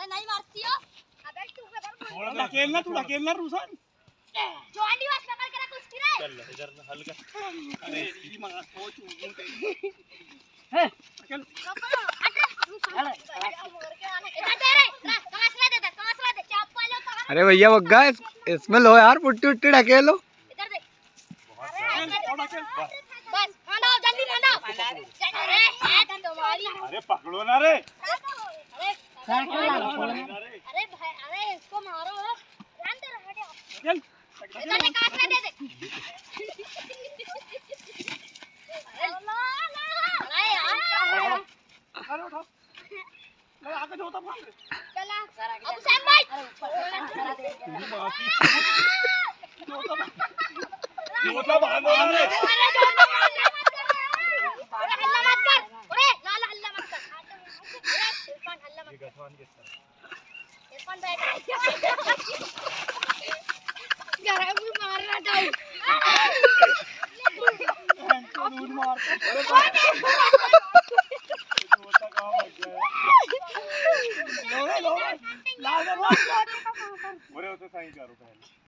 अरे नहीं मारती हो। अबे तू ढकेलना रूसन जो आंटी वास पकड़ के रख उसकी रे। चल इधर हल्का अरे इसकी मगा सोच चल अरे भैया बग्गा इसमें लो यार पुट्टी उट्टी ढकेलो। इधर देख बस मंडाओ जल्दी मंडाओ। अरे तुम्हारी अरे पकड़ो ना रे अरे भाई अरे इसको मारो ध्यान दे रहा चल इधर से काट दे दे। अरे यार अरे उठो ले आगे जोता मार चला अब हुसैन भाई जोता बांधो रे अरे हल्ला मत कर। अरे लाला हल्ला मत कर। अरे इरफान हल्ला मत कर। इरफान बैठ घर में मारना था दूध मार अरे जोता कहां भाग गया लो ला दे ओरे उसे सही करो पहले